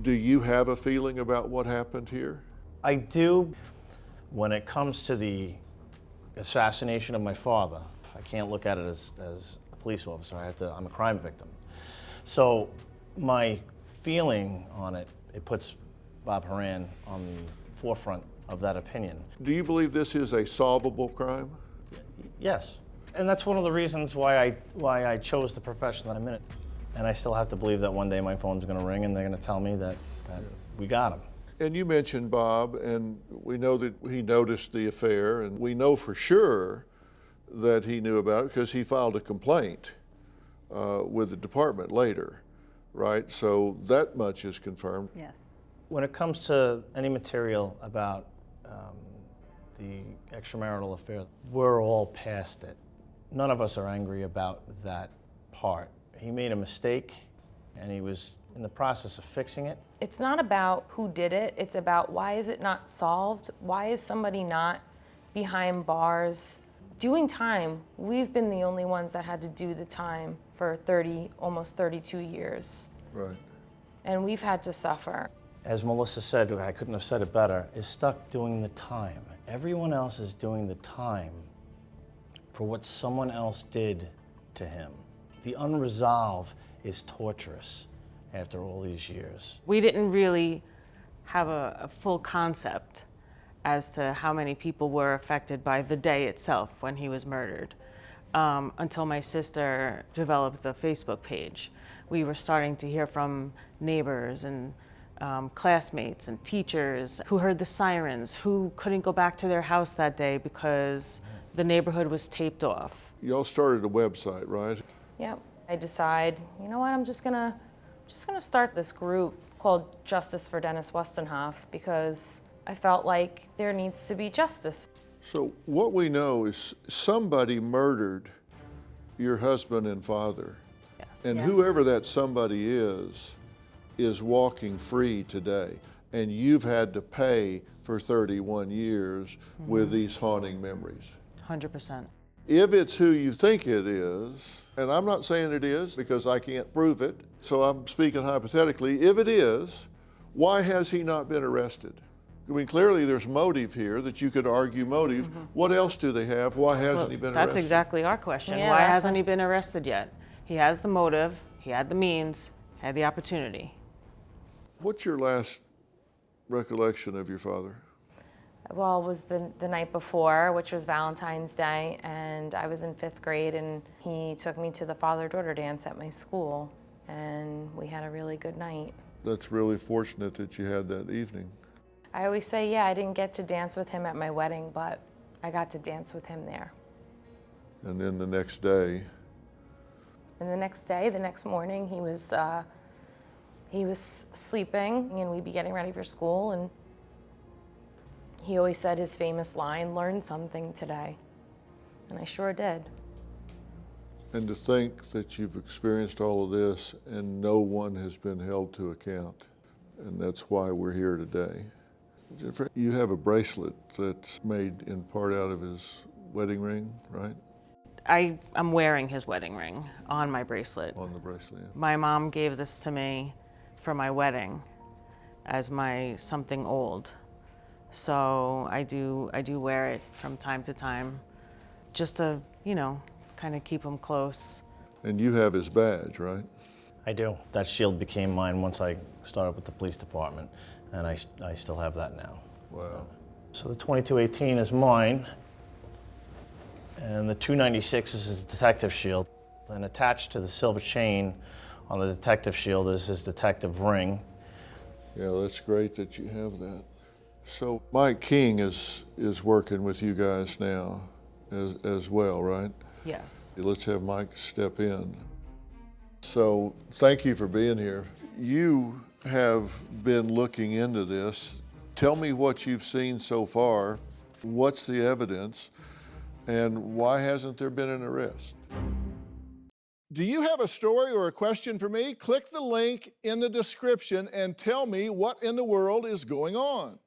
Do you have a feeling about what happened here? I do. When it comes to the assassination of my father, I can't look at it as a police officer. I'm a crime victim. So my feeling on it, it puts Bob Horan on the forefront of that opinion. Do you believe this is a solvable crime? Yes. And that's one of the reasons why I chose the profession that I'm in. And I still have to believe that one day my phone's going to ring and they're going to tell me that we got him. And you mentioned Bob, and we know that he noticed the affair, and we know for sure that he knew about it because he filed a complaint with the department later, right? So that much is confirmed. Yes. When it comes to any material about the extramarital affair, we're all past it. None of us are angry about that part. He made a mistake, and he was in the process of fixing it. It's not about who did it, it's about why is it not solved? Why is somebody not behind bars doing time? We've been the only ones that had to do the time for almost 32 years. Right. And we've had to suffer. As Melissa said, I couldn't have said it better, is stuck doing the time. Everyone else is doing the time for what someone else did to him. The unresolved is torturous after all these years. We didn't really have a full concept as to how many people were affected by the day itself when he was murdered until my sister developed the Facebook page. We were starting to hear from neighbors and classmates and teachers who heard the sirens, who couldn't go back to their house that day because the neighborhood was taped off. Y'all started a website, right? Yep. I decide, you know what, I'm just gonna start this group called Justice for Dennis Westenhoff because I felt like there needs to be justice. So what we know is somebody murdered your husband and father. Yes. And Yes. whoever that somebody is walking free today. And you've had to pay for 31 years with these haunting memories. 100%. If it's who you think it is, and I'm not saying it is because I can't prove it, so I'm speaking hypothetically, if it is, why has he not been arrested? I mean, clearly there's motive here that you could argue motive. What else do they have? Why hasn't he been arrested? That's exactly our question. Yeah, Why that's hasn't he been arrested yet? He has the motive, he had the means, had the opportunity. What's your last recollection of your father? Well, it was the night before, which was Valentine's Day, and I was in 5th grade, and he took me to the father-daughter dance at my school, and we had a really good night. That's really fortunate that you had that evening. I always say, yeah, I didn't get to dance with him at my wedding, but I got to dance with him there. And then the next day? And the next morning, he was sleeping, and we'd be getting ready for school, and he always said his famous line, "Learn something today." And I sure did. And to think that you've experienced all of this and no one has been held to account. And that's why we're here today. Jennifer, you have a bracelet that's made in part out of his wedding ring, right? I'm wearing his wedding ring on my bracelet. On the bracelet, yeah. My mom gave this to me for my wedding as my something old. So I do wear it from time to time just to, kind of keep him close. And you have his badge, right? I do. That shield became mine once I started with the police department, and I still have that now. Wow. So the 2218 is mine, and the 296 is his detective shield. And attached to the silver chain on the detective shield is his detective ring. Yeah, that's great that you have that. So Mike King is working with you guys now as well, right? Yes. Let's have Mike step in. So thank you for being here. You have been looking into this. Tell me what you've seen so far. What's the evidence? And why hasn't there been an arrest? Do you have a story or a question for me? Click the link in the description and tell me what in the world is going on.